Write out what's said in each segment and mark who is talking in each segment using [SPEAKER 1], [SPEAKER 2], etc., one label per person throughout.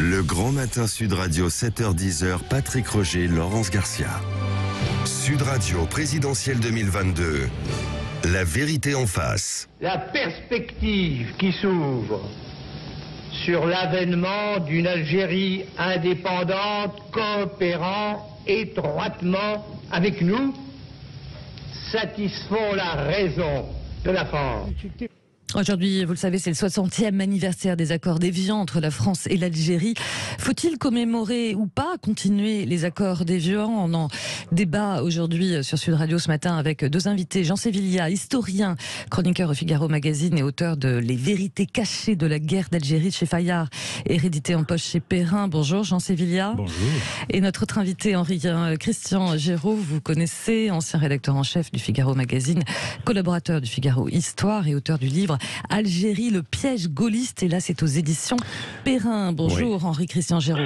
[SPEAKER 1] Le Grand Matin Sud Radio, 7h-10h, Patrick Roger, Laurence Garcia. Sud Radio, présidentielle 2022, la vérité en face.
[SPEAKER 2] La perspective qui s'ouvre sur l'avènement d'une Algérie indépendante, coopérant étroitement avec nous, satisfont la raison de la France.
[SPEAKER 3] Aujourd'hui, vous le savez, c'est le 60e anniversaire des accords d'Évian entre la France et l'Algérie. Faut-il commémorer ou pas continuer les accords d'Évian? On en débat aujourd'hui sur Sud Radio ce matin avec deux invités. Jean Sévillia, historien, chroniqueur au Figaro Magazine et auteur de Les vérités cachées de la guerre d'Algérie chez Fayard, réédité en poche chez Perrin. Bonjour Jean Sévillia.
[SPEAKER 4] Bonjour.
[SPEAKER 3] Et notre autre invité, Christian Géraud, vous connaissez, ancien rédacteur en chef du Figaro Magazine, collaborateur du Figaro Histoire et auteur du livre Algérie, le piège gaulliste, et là c'est aux éditions Perrin. Bonjour, oui. Henri-Christian Géraud.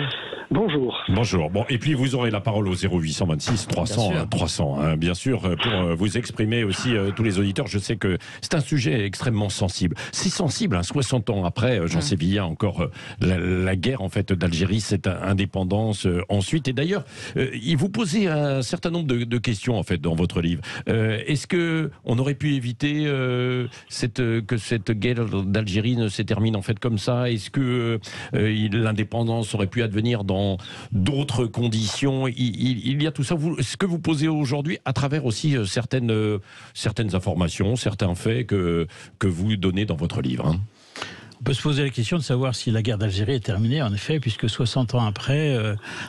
[SPEAKER 4] Bonjour. Bonjour. Bon, et puis vous aurez la parole au 0826 300 300, hein, bien sûr, pour vous exprimer aussi tous les auditeurs. Je sais que c'est un sujet extrêmement sensible. C'est sensible, hein, 60 ans après, Jean Sévillia, encore la guerre en fait d'Algérie, cette indépendance ensuite. Et d'ailleurs, il vous posait un certain nombre de questions en fait dans votre livre. Est-ce que on aurait pu éviter que cette guerre d'Algérie ne se termine en fait comme ça? Est-ce que l'indépendance aurait pu advenir dans d'autres conditions? Il y a tout ça. Ce que vous posez aujourd'hui à travers aussi certaines informations, certains faits que vous donnez dans votre livre. Hein.
[SPEAKER 5] On peut se poser la question de savoir si la guerre d'Algérie est terminée, en effet, puisque 60 ans après,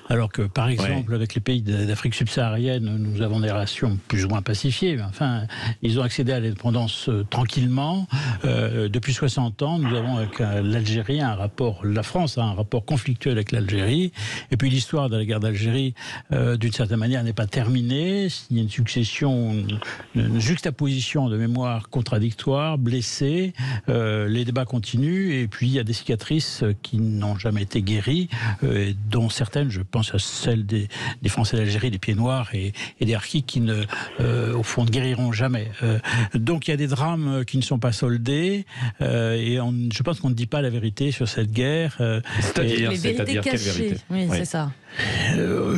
[SPEAKER 5] alors que, par exemple, avec les pays d'Afrique subsaharienne, nous avons des relations plus ou moins pacifiées, mais enfin, ils ont accédé à l'indépendance tranquillement. Depuis 60 ans, nous avons avec l'Algérie la France a un rapport conflictuel avec l'Algérie, et puis l'histoire de la guerre d'Algérie, d'une certaine manière, n'est pas terminée. Il y a une succession, une juxtaposition de mémoires contradictoires, blessées, les débats continuent. Et puis il y a des cicatrices qui n'ont jamais été guéries, dont certaines, je pense à celles des Français d'Algérie, des Pieds Noirs et des Harkis, qui au fond ne guériront jamais. Donc il y a des drames qui ne sont pas soldés, et je pense qu'on ne dit pas la vérité sur cette guerre.
[SPEAKER 3] C'est-à-dire quelle vérité? Oui, c'est ça.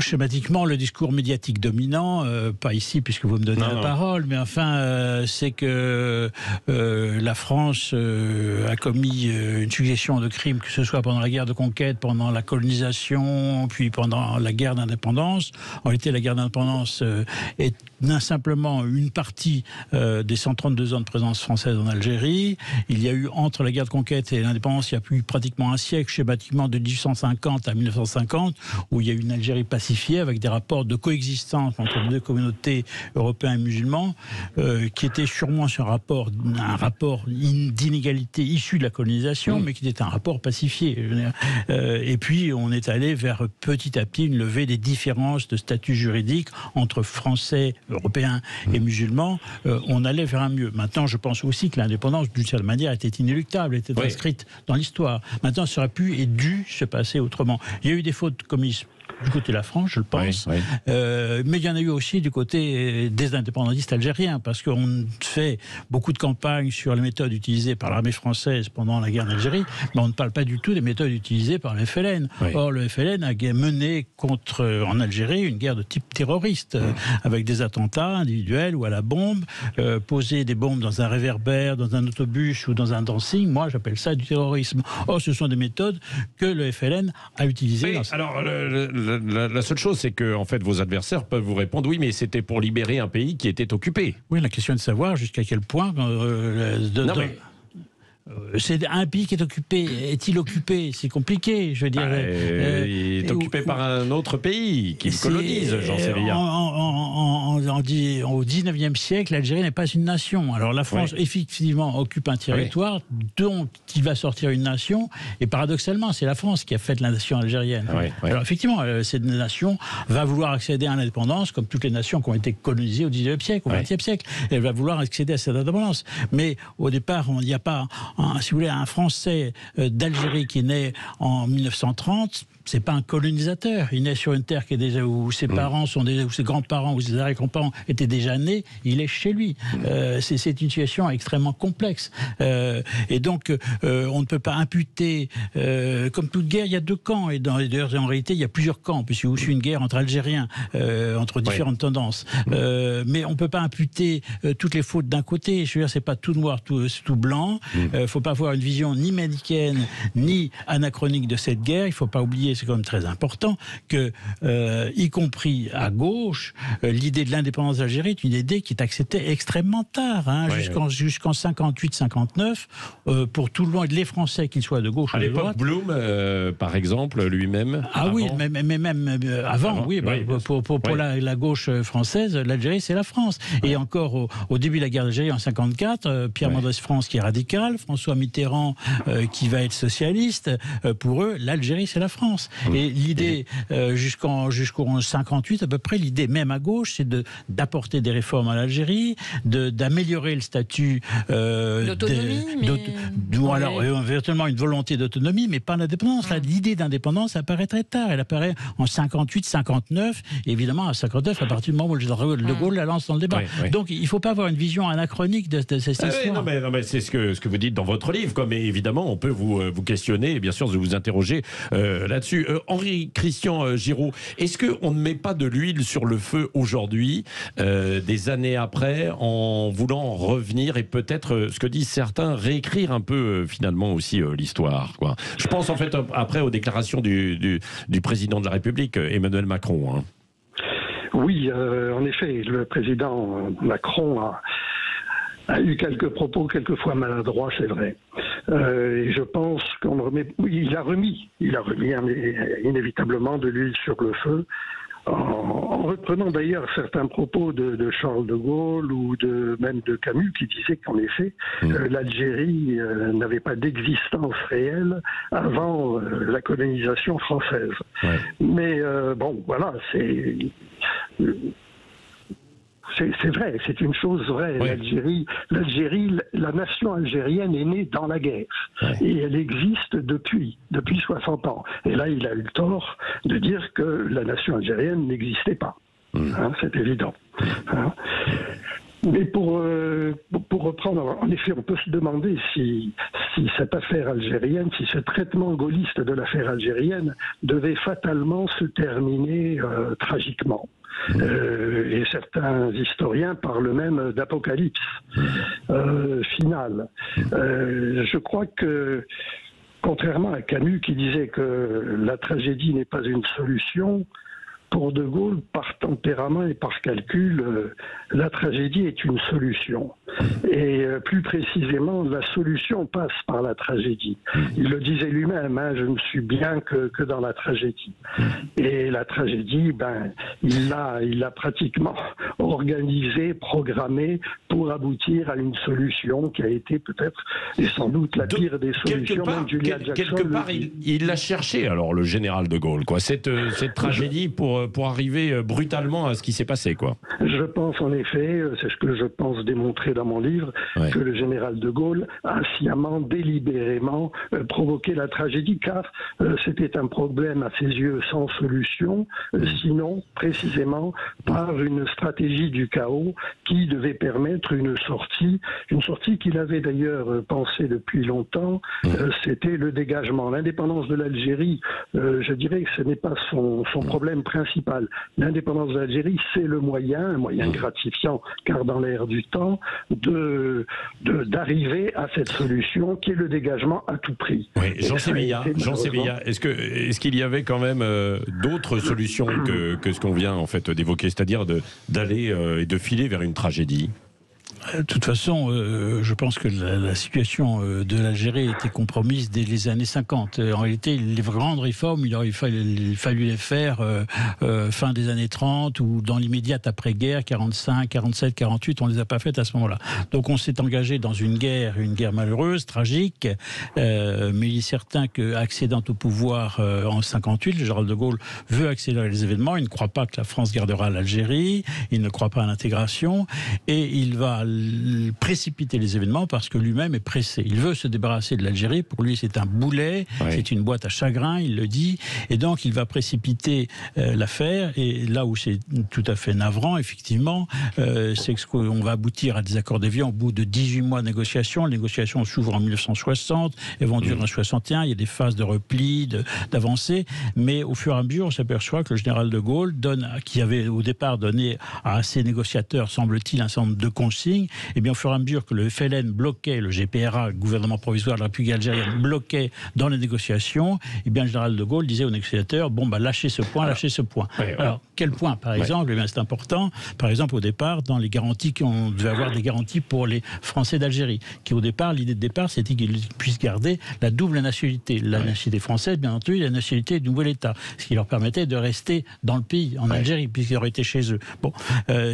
[SPEAKER 5] Schématiquement, le discours médiatique dominant, pas ici puisque vous me donnez la parole, mais enfin, c'est que la France a commis une succession de crimes, que ce soit pendant la guerre de conquête, pendant la colonisation, puis pendant la guerre d'indépendance. En réalité, la guerre d'indépendance est simplement une partie des 132 ans de présence française en Algérie. Il y a eu, entre la guerre de conquête et l'indépendance, il y a eu pratiquement un siècle, schématiquement de 1850 à 1950, où il y a eu une Algérie pacifiée avec des rapports de coexistence entre les deux communautés européennes et musulmanes, qui étaient sûrement sur un rapport d'inégalité issu de la colonisation, mais qui était un rapport pacifié. Et puis, on est allé vers petit à petit une levée des différences de statut juridique entre Français, Européens et musulmans. On allait vers un mieux. Maintenant, je pense aussi que l'indépendance, d'une certaine manière, était inéluctable, était inscrite dans l'histoire. Maintenant, ça aurait pu et dû se passer autrement. Il y a eu des fautes commises du côté de la France, je le pense, mais il y en a eu aussi du côté des indépendantistes algériens, parce qu'on fait beaucoup de campagnes sur les méthodes utilisées par l'armée française pendant la guerre d'Algérie, mais on ne parle pas du tout des méthodes utilisées par le FLN. Or, le FLN a mené en Algérie une guerre de type terroriste, avec des attentats individuels ou à la bombe, poser des bombes dans un réverbère, dans un autobus ou dans un dancing. Moi, j'appelle ça du terrorisme. Or, ce sont des méthodes que le FLN a utilisées.
[SPEAKER 4] Alors, la seule chose, c'est que en fait, vos adversaires peuvent vous répondre oui, mais c'était pour libérer un pays qui était occupé.
[SPEAKER 5] Oui, la question est de savoir jusqu'à quel point. C'est un pays qui est occupé. Est-il occupé? C'est compliqué, je veux dire.
[SPEAKER 4] Il est occupé par un autre pays qui le colonise, Jean Sévillia.
[SPEAKER 5] Au 19e siècle, l'Algérie n'est pas une nation. Alors la France, effectivement, occupe un territoire dont il va sortir une nation. Et paradoxalement, c'est la France qui a fait la nation algérienne. Alors effectivement, cette nation va vouloir accéder à l'indépendance, comme toutes les nations qui ont été colonisées au 19e siècle, au 20e siècle. Elle va vouloir accéder à cette indépendance. Mais au départ, il n'y a pas... si vous voulez, un Français d'Algérie qui naît en 1930, c'est pas un colonisateur. Il naît sur une terre qui est déjà où ses parents sont déjà, où ses grands-parents ou ses arrière-grands-parents étaient déjà nés. Il est chez lui. C'est une situation extrêmement complexe. Et donc, on ne peut pas imputer. Comme toute guerre, il y a deux camps. Et d'ailleurs, en réalité, il y a plusieurs camps, puisqu'il y a aussi une guerre entre Algériens, entre différentes tendances. Mais on ne peut pas imputer toutes les fautes d'un côté. Je veux dire, c'est pas tout noir, tout blanc. Il faut pas avoir une vision ni manichéenne ni anachronique de cette guerre. Il faut pas oublier, c'est quand même très important, que, y compris à gauche, l'idée de l'indépendance d'Algérie est une idée qui est acceptée extrêmement tard, hein, jusqu'en 58-59, pour tout le monde, les Français, qu'ils soient de gauche ou de droite.
[SPEAKER 4] À l'époque, Blum, par exemple, lui-même.
[SPEAKER 5] Ah avant. Oui, mais même avant, oui. Pour la gauche française, l'Algérie, c'est la France. Et encore au début de la guerre d'Algérie en 54, Pierre Mendès France qui est radical, François Mitterrand qui va être socialiste. Pour eux, l'Algérie, c'est la France. Et l'idée, jusqu'en 58 à peu près, l'idée même à gauche, c'est d'apporter des réformes à l'Algérie, d'améliorer le statut
[SPEAKER 3] d'autonomie,
[SPEAKER 5] alors virtuellement une volonté d'autonomie, mais pas d'indépendance. L'idée d'indépendance apparaît très tard. Elle apparaît en 58, 59, et évidemment à 59 à partir du moment où de Gaulle la lance dans le débat. Donc il ne faut pas avoir une vision anachronique de cette histoire.
[SPEAKER 4] Non mais c'est ce que vous dites dans votre livre, quoi. Mais évidemment, on peut vous questionner et bien sûr vous interroger là-dessus. Henri-Christian Giraud, est-ce qu'on ne met pas de l'huile sur le feu aujourd'hui, des années après, en voulant revenir et peut-être, ce que disent certains, réécrire un peu finalement aussi l'histoire, quoi. Je pense en fait après aux déclarations du président de la République, Emmanuel Macron. Hein.
[SPEAKER 6] Oui, en effet, le président Macron a eu quelques propos quelquefois maladroits, c'est vrai. Et je pense qu'on remet... Oui, il a remis inévitablement de l'huile sur le feu, en reprenant d'ailleurs certains propos de Charles de Gaulle ou même de Camus, qui disaient qu'en effet, l'Algérie n'avait pas d'existence réelle avant la colonisation française. Ouais. Mais bon, voilà, c'est vrai, c'est une chose vraie. Oui. L'Algérie, la nation algérienne est née dans la guerre. Oui. Et elle existe depuis 60 ans. Et là, il a eu le tort de dire que la nation algérienne n'existait pas. Hein, c'est évident. Hein. Mais pour reprendre, en effet, on peut se demander si cette affaire algérienne, si ce traitement gaulliste de l'affaire algérienne devait fatalement se terminer tragiquement. Et certains historiens parlent même d'apocalypse finale. Je crois que, contrairement à Camus qui disait que la tragédie n'est pas une solution, pour De Gaulle, par tempérament et par calcul, la tragédie est une solution. Et plus précisément, la solution passe par la tragédie. Il le disait lui-même, hein, je ne suis bien que dans la tragédie. Et la tragédie, il l'a pratiquement organisée, programmée pour aboutir à une solution qui a été peut-être et sans doute la pire des solutions.
[SPEAKER 4] Quelque part, il l'a cherché, alors, le général de Gaulle, quoi, cette tragédie pour arriver brutalement à ce qui s'est passé, quoi.
[SPEAKER 6] Je pense en effet, c'est ce que je pense démontrer dans mon livre, que le général de Gaulle a sciemment, délibérément provoqué la tragédie, car c'était un problème à ses yeux sans solution, sinon précisément par une stratégie du chaos qui devait permettre une sortie qu'il avait d'ailleurs pensée depuis longtemps, c'était le dégagement. L'indépendance de l'Algérie, je dirais que ce n'est pas son problème principal. L'indépendance de l'Algérie, c'est le moyen, un moyen gratifiant, car dans l'air du temps, d'arriver à cette solution qui est le dégagement à tout prix.
[SPEAKER 4] Oui, Jean Sévillia, est-ce qu'il y avait quand même d'autres solutions que ce qu'on vient en fait d'évoquer, c'est-à-dire d'aller et de filer vers une tragédie ?
[SPEAKER 5] De toute façon, je pense que la situation de l'Algérie était compromise dès les années 50. En réalité, les grandes réformes, il aurait fallu les faire fin des années 30 ou dans l'immédiate après-guerre, 45, 47, 48, on ne les a pas faites à ce moment-là. Donc on s'est engagé dans une guerre malheureuse, tragique, mais il est certain qu'accédant au pouvoir en 58, le général de Gaulle veut accélérer les événements, il ne croit pas que la France gardera l'Algérie, il ne croit pas à l'intégration, et il va précipiter les événements parce que lui-même est pressé. Il veut se débarrasser de l'Algérie. Pour lui, c'est un boulet, c'est une boîte à chagrin, il le dit. Et donc, il va précipiter l'affaire. Et là où c'est tout à fait navrant, effectivement, c'est qu'on va aboutir à des accords d'Évian au bout de 18 mois de négociations. Les négociations s'ouvrent en 1960, elles vont durer en 61. Il y a des phases de repli, d'avancée. Mais au fur et à mesure, on s'aperçoit que le général de Gaulle qui avait au départ donné à ses négociateurs, semble-t-il, un certain nombre de consignes, et bien au fur et à mesure que le FLN bloquait, le GPRA, le gouvernement provisoire de la République algérienne, bloquait dans les négociations, et bien le général de Gaulle disait aux négociateurs, bon, bah, lâchez ce point, lâchez ce point. Alors, quel point, par exemple? Eh bien, c'est important. Par exemple, au départ, dans les garanties, on devait avoir des garanties pour les Français d'Algérie, qui au départ, l'idée de départ, c'était qu'ils puissent garder la double nationalité. La nationalité française, bien entendu, et la nationalité du nouvel État. Ce qui leur permettait de rester dans le pays, en Algérie, puisqu'ils auraient été chez eux. Bon,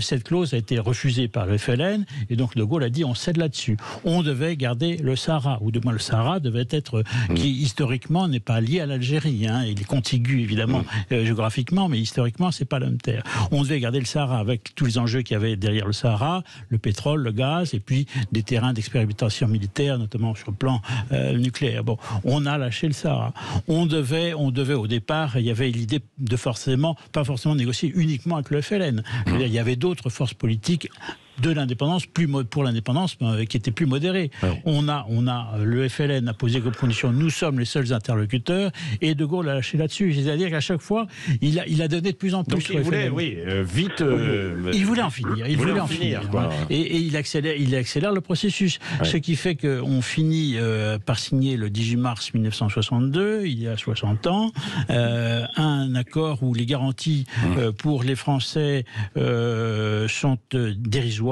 [SPEAKER 5] cette clause a été refusée par le FLN, et donc De Gaulle a dit on cède là-dessus. On devait garder le Sahara, ou du moins le Sahara devait être, qui historiquement n'est pas lié à l'Algérie. Hein. Il est contigu, évidemment, géographiquement, mais historiquement, c'est pas la même terre. On devait garder le Sahara avec tous les enjeux qu'il y avait derrière le Sahara, le pétrole, le gaz, et puis des terrains d'expérimentation militaire, notamment sur le plan nucléaire. Bon, on a lâché le Sahara. On devait au départ, il y avait l'idée de pas forcément négocier uniquement avec le FLN. Il y avait d'autres forces politiques de l'indépendance, pour l'indépendance, qui était plus modérée. Le FLN a posé comme condition, nous sommes les seuls interlocuteurs, et De Gaulle a lâché là-dessus. C'est-à-dire qu'à chaque fois, il a donné de plus en plus.
[SPEAKER 4] Donc il voulait, vite...
[SPEAKER 5] il voulait en finir. Et il accélère le processus. Ce qui fait qu'on finit par signer le 18 mars 1962, il y a 60 ans, un accord où les garanties pour les Français sont dérisoires,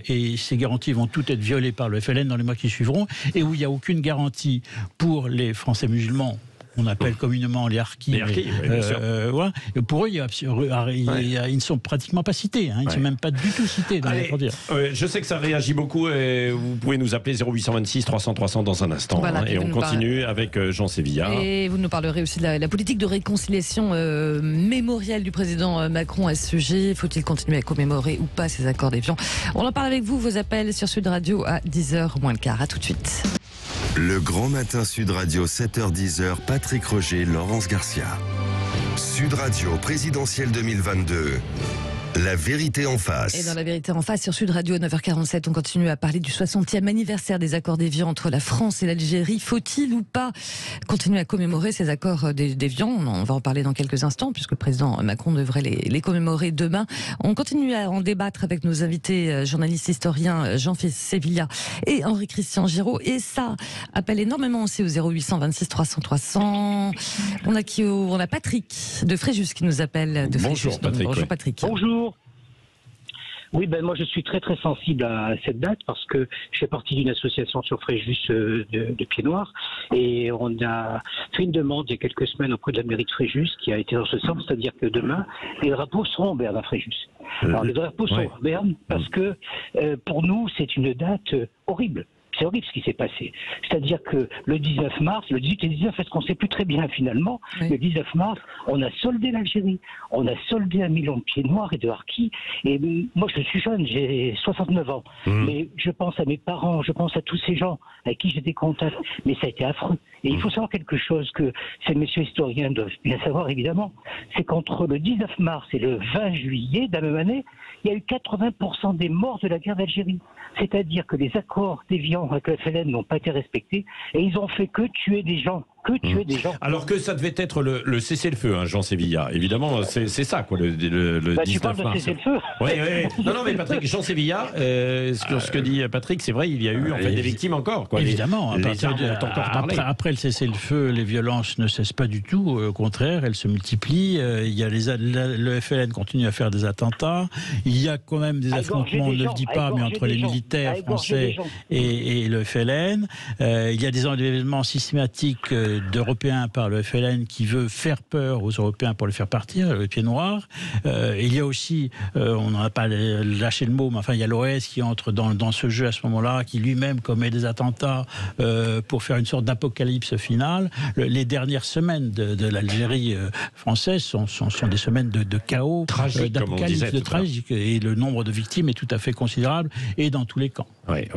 [SPEAKER 5] et ces garanties vont toutes être violées par le FLN dans les mois qui suivront, et où il n'y a aucune garantie pour les Français musulmans. On appelle communément les harkis. Pour eux, ils ne sont pratiquement pas cités. Ils ne sont même pas du tout cités dans les frontières.
[SPEAKER 4] Je sais que ça réagit beaucoup. Vous pouvez nous appeler 0826 300 300 dans un instant. Voilà, et on continue avec Jean Sévillat.
[SPEAKER 3] Et vous nous parlerez aussi de la politique de réconciliation mémorielle du président Macron à ce sujet. Faut-il continuer à commémorer ou pas ces accords d'Évian? On en parle avec vous. Vos appels sur Sud Radio à 10h moins le quart. À tout de suite.
[SPEAKER 1] Le Grand Matin Sud Radio, 7h-10h, Patrick Roger, Laurence Garcia. Sud Radio, présidentielle 2022. La vérité en face.
[SPEAKER 3] Et dans la vérité en face, sur Sud Radio à 9h47, on continue à parler du 60e anniversaire des accords d'Évian entre la France et l'Algérie. Faut-il ou pas continuer à commémorer ces accords d'Évian? On va en parler dans quelques instants, puisque le président Macron devrait les commémorer demain. On continue à en débattre avec nos invités, journalistes historiens Jean Sévillia et Henri-Christian Giraud. Et ça appelle énormément aussi au 0826 300 300. On a Patrick de Fréjus qui nous appelle.
[SPEAKER 4] Bonjour Patrick.
[SPEAKER 3] Bonjour Patrick.
[SPEAKER 7] Bonjour. Oui, moi je suis très très sensible à cette date parce que je fais partie d'une association sur Fréjus de Pieds Noirs, et on a fait une demande il y a quelques semaines auprès de la mairie de Fréjus qui a été dans ce sens, c'est-à-dire que demain les drapeaux seront en berne à Fréjus. Alors les drapeaux sont en berne parce que pour nous c'est une date horrible. C'est horrible ce qui s'est passé. C'est-à-dire que le 19 mars, le 18 et 19, est-ce qu'on ne sait plus très bien finalement, le 19 mars, on a soldé l'Algérie, on a soldé 1 million de Pieds Noirs et de harkis. Et moi je suis jeune, j'ai 69 ans, mais je pense à mes parents, je pense à tous ces gens avec qui j'ai des contacts, mais ça a été affreux. Et il faut savoir quelque chose que ces messieurs historiens doivent bien savoir évidemment, c'est qu'entre le 19 mars et le 20 juillet de la même année, il y a eu 80% des morts de la guerre d'Algérie. C'est-à-dire que les accords d'Évian avec le FLN n'ont pas été respectés, et ils ont fait que tuer des gens.
[SPEAKER 4] Alors que ça devait être le cessez-le-feu, Jean Sévillia. Évidemment, c'est ça, quoi, le 19
[SPEAKER 7] tu parles
[SPEAKER 4] mars.
[SPEAKER 7] De cessez-le-feu.
[SPEAKER 4] Oui. Non, mais Patrick, Jean Sévillia, ce que dit Patrick, c'est vrai, il y a eu en fait des victimes encore. Quoi.
[SPEAKER 5] Évidemment. Après le cessez-le-feu, les violences ne cessent pas du tout. Au contraire, elles se multiplient. Il y a le FLN continue à faire des attentats. Il y a quand même des affrontements, on ne le dit pas, mais entre les militaires français et le FLN. Il y a des événements systématiques d'Européens par le FLN qui veut faire peur aux Européens pour les faire partir, le pied noir. Il y a aussi, on n'en a pas lâché le mot, mais enfin il y a l'OS qui entre dans ce jeu à ce moment-là, qui lui-même commet des attentats pour faire une sorte d'apocalypse finale. Les dernières semaines de l'Algérie française sont des semaines de chaos, d'apocalypse, de tragique, et le nombre de victimes est tout à fait considérable, et dans tous les camps.
[SPEAKER 4] Oui.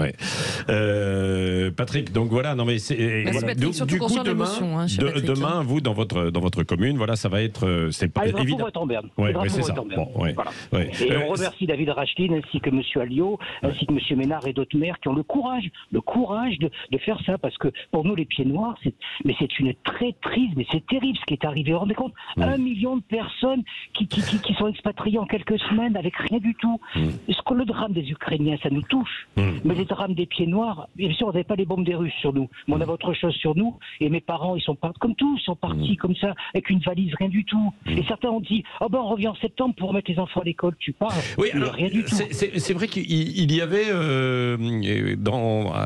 [SPEAKER 4] Patrick, donc voilà, non mais c'est voilà. Du coup demain, vous dans votre commune, voilà, ça va être c'est pas évident. C'est ça.
[SPEAKER 7] Et on remercie David Rachlin ainsi que M. Alliot, ainsi que M. Ménard et d'autres maires qui ont le courage de faire ça, parce que pour nous les pieds noirs, c'est une très triste, mais c'est terrible ce qui est arrivé. Vous vous rendez compte, 1 million de personnes qui sont expatriées en quelques semaines avec rien du tout. Est-ce que le drame des Ukrainiens, ça nous touche, mais les drames des pieds noirs, bien sûr, on n'avait pas les bombes des Russes sur nous, mais on avait autre chose sur nous, et mes parents, ils sont pas comme tous, ils sont partis comme ça, avec une valise, rien du tout. Et certains ont dit, on revient en septembre pour remettre les enfants à l'école, tu parles.
[SPEAKER 4] Oui, alors,
[SPEAKER 7] rien du tout.
[SPEAKER 4] C'est vrai qu'il y avait,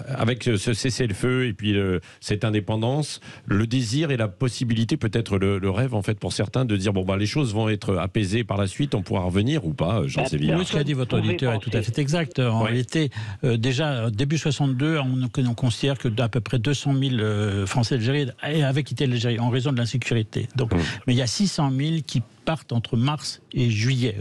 [SPEAKER 4] avec ce cessez-le-feu et puis cette indépendance, le désir et la possibilité, peut-être le rêve en fait pour certains, de dire les choses vont être apaisées par la suite, on pourra revenir ou pas, Jean Sévillia.
[SPEAKER 5] Oui, ce qu'a dit votre auditeur est tout à fait exact. En réalité, déjà, début 62, on considère que d'à peu près 200 000 Français d'Algérie avaient quitté l'Algérie en raison de l'insécurité. Donc, mais il y a 600 000 qui partent entre mars et juillet.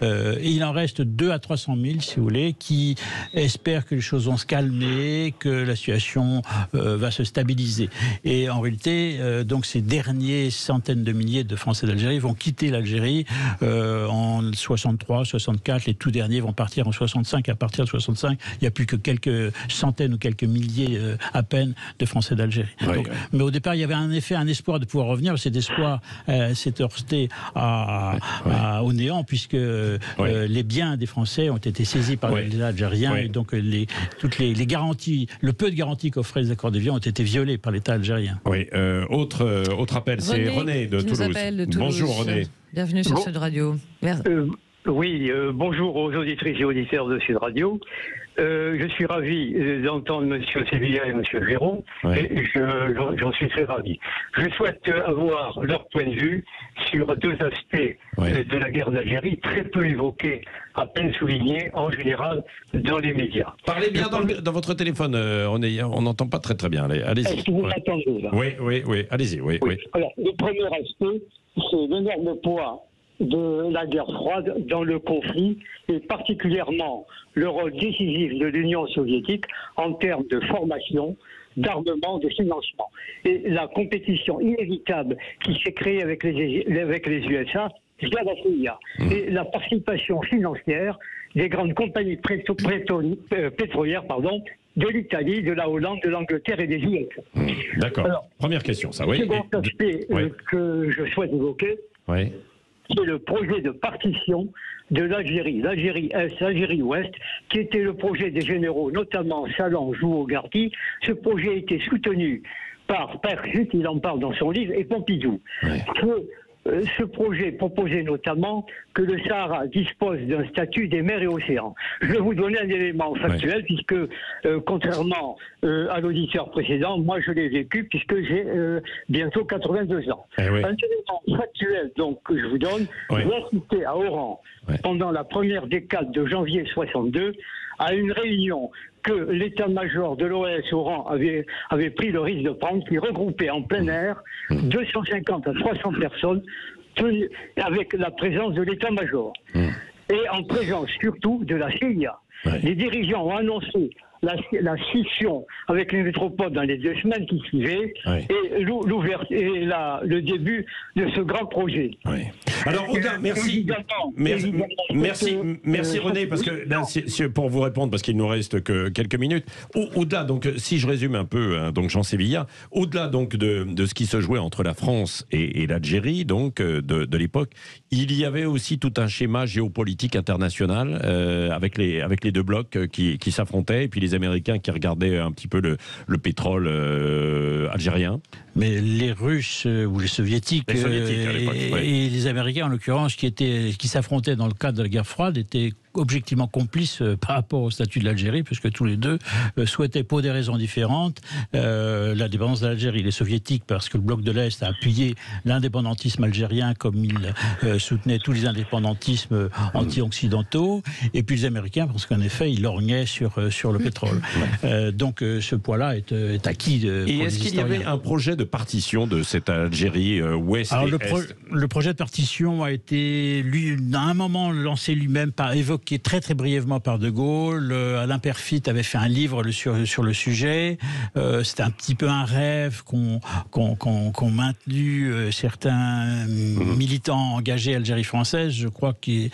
[SPEAKER 5] Et il en reste 200 à 300 000, si vous voulez, qui espèrent que les choses vont se calmer, que la situation va se stabiliser. Et en réalité, donc ces derniers centaines de milliers de Français d'Algérie vont quitter l'Algérie en 63, 64. Les tout derniers vont partir en 65. À partir de 65, il n'y a plus que quelques centaines ou quelques milliers à peine de Français d'Algérie. Mais au départ, il y avait un espoir de pouvoir revenir. Cet espoir s'est heurté au néant, puisque les biens des Français ont été saisis par les Algériens, et donc toutes les garanties, le peu de garanties qu'offraient les accords d'Évian ont été violés par l'État algérien.
[SPEAKER 4] Autre appel, c'est René de Toulouse. Bonjour René.
[SPEAKER 3] Bienvenue sur Sud Radio.
[SPEAKER 2] Bonjour aux auditrices et auditeurs de Sud Radio. Je suis ravi d'entendre M. Sévillia et M. Géraud, et j'en suis très ravi. Je souhaite avoir leur point de vue sur deux aspects de la guerre d'Algérie, très peu évoqués, à peine soulignés en général dans les médias.
[SPEAKER 4] Parlez bien dans votre téléphone, on n'entend pas très bien. Allez-y.
[SPEAKER 2] Est-ce que vous m'entendez là ?
[SPEAKER 4] Oui, allez-y. Oui.
[SPEAKER 2] Alors, le premier aspect, c'est l'énorme poids de la guerre froide dans le conflit, et particulièrement le rôle décisif de l'Union soviétique en termes de formation, d'armement, de financement. Et la compétition inévitable qui s'est créée avec les USA via la CIA. Et la participation financière des grandes compagnies pétrolières, de l'Italie, de la Hollande, de l'Angleterre et des USA.
[SPEAKER 4] D'accord. Alors, première question, ça, oui.
[SPEAKER 2] Le second aspect que je souhaite évoquer, c'est le projet de partition de l'Algérie, l'Algérie Est, l'Algérie Ouest, qui était le projet des généraux, notamment Salan, Jouot, Gardi. Ce projet a été soutenu par Perchut, il en parle dans son livre, et Pompidou. Ce projet proposait notamment que le Sahara dispose d'un statut des mers et océans. Je vais vous donner un élément factuel, puisque, contrairement à l'auditeur précédent, moi je l'ai vécu, puisque j'ai bientôt 82 ans. Un élément factuel donc, que je vous donne, j'ai assisté à Oran, pendant la première décade de janvier 62, à une réunion que l'état-major de l'OS Oran avait pris le risque de prendre, qui regroupait en plein air 250 à 300 personnes, avec la présence de l'état-major. Et en présence surtout de la CIA. Les dirigeants ont annoncé la scission avec les métropoles dans les 2 semaines qui suivaient, et le début de ce grand projet.
[SPEAKER 4] Alors, merci René, parce que là, pour vous répondre, parce qu'il nous reste que quelques minutes, au-delà, donc, si je résume un peu, donc Jean Sévillia, au-delà donc de ce qui se jouait entre la France et l'Algérie, donc de l'époque, il y avait aussi tout un schéma géopolitique international avec les deux blocs qui s'affrontaient, et puis les Américains qui regardaient un petit peu le pétrole algérien.
[SPEAKER 5] Mais les Russes ou les Soviétiques, et les Américains en l'occurrence qui s'affrontaient dans le cadre de la guerre froide étaient objectivement complices par rapport au statut de l'Algérie, puisque tous les deux souhaitaient, pour des raisons différentes, l'indépendance de l'Algérie. Les soviétiques, parce que le bloc de l'Est a appuyé l'indépendantisme algérien comme il soutenait tous les indépendantismes anti-occidentaux, et puis les Américains, parce qu'en effet, ils lorgnaient sur le pétrole. Donc ce poids-là est acquis.
[SPEAKER 4] Et est-ce qu'il y avait un projet de partition de cette Algérie ouest et est?
[SPEAKER 5] Le projet de partition a été, à un moment, lancé lui-même, évoqué très très brièvement par De Gaulle. Alain Peyrefitte avait fait un livre sur le sujet. C'était un petit peu un rêve qu'ont maintenu certains militants engagés Algérie française. Je crois que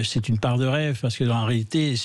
[SPEAKER 5] c'est une part de rêve, parce que dans la réalité,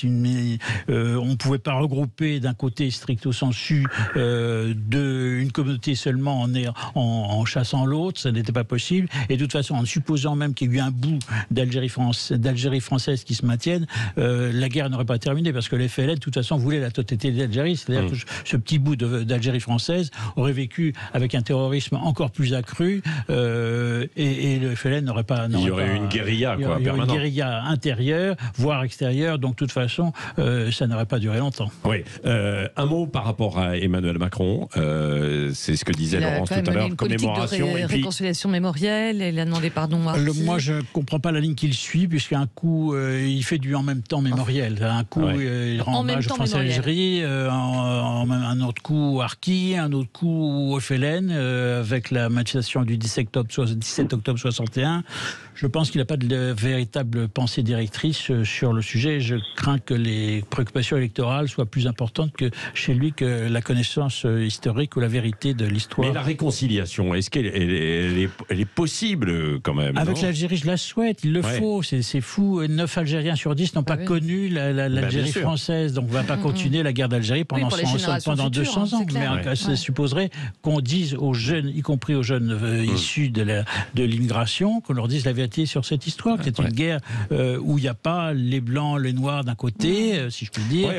[SPEAKER 5] on ne pouvait pas regrouper d'un côté stricto sensu une communauté seulement en chassant l'autre. Ça n'était pas possible. Et de toute façon, en supposant même qu'il y ait eu un bout d'Algérie française qui se maintienne, la guerre n'aurait pas terminé, parce que les FLN, de toute façon, voulaient la totalité de l'Algérie. C'est-à-dire que ce petit bout d'Algérie française aurait vécu avec un terrorisme encore plus accru, et le FLN n'aurait pas...
[SPEAKER 4] Il y aurait eu une guérilla, quoi, permanente. Il y aurait
[SPEAKER 5] une guérilla intérieure, voire extérieure, donc de toute façon, ça n'aurait pas duré longtemps.
[SPEAKER 4] Oui. Un mot par rapport à Emmanuel Macron, c'est ce que disait Laurence tout à l'heure, commémoration.
[SPEAKER 3] Et puis réconciliation mémorielle, il a demandé pardon à
[SPEAKER 5] moi, je ne comprends pas la ligne qu'il suit, puisqu'un coup, il fait du en même temps mémoriel. Un coup, il rend hommage aux Français d'Algérie, un autre coup Harki, un autre coup au FLN, avec la manifestation du 17 octobre 61. Je pense qu'il n'a pas de véritable pensée directrice sur le sujet. Je crains que les préoccupations électorales soient plus importantes que chez lui que la connaissance historique ou la vérité de l'histoire.
[SPEAKER 4] Mais la réconciliation, est-ce qu'elle est possible quand même?
[SPEAKER 5] Avec l'Algérie, je la souhaite, il le faut. C'est fou. 9 Algériens sur 10 n'ont pas connu l'Algérie française. Donc on ne va pas continuer la guerre d'Algérie pendant 200 ans. Mais ça supposerait qu'on dise aux jeunes, y compris aux jeunes issus de l'immigration, qu'on leur dise la vérité sur cette histoire. C'est une guerre où il n'y a pas les blancs, les noirs d'un côté, si je puis dire.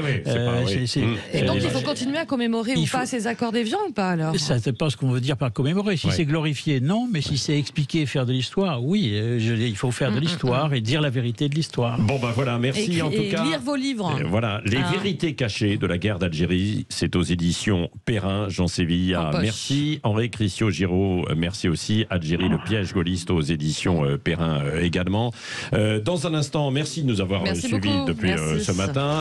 [SPEAKER 3] Et donc il faut continuer à commémorer ou pas ces accords d'Évian ou pas alors?
[SPEAKER 5] Ça ne pas ce qu'on veut dire par commémorer. Si c'est glorifié, non. Mais si c'est expliquer et faire de l'histoire, oui. Il faut faire de l'histoire et dire la vérité de l'histoire.
[SPEAKER 4] Bon ben voilà, merci en tout cas.
[SPEAKER 3] Lire vos livres.
[SPEAKER 4] Voilà, les vérités cachées de la guerre d'Algérie, c'est aux éditions Perrin, Jean Sévilla. Merci Henri Crissiot-Giraud. Merci aussi Algérie, le piège gaulliste aux éditions Perrin également. Dans un instant, merci de nous avoir suivis depuis ce matin.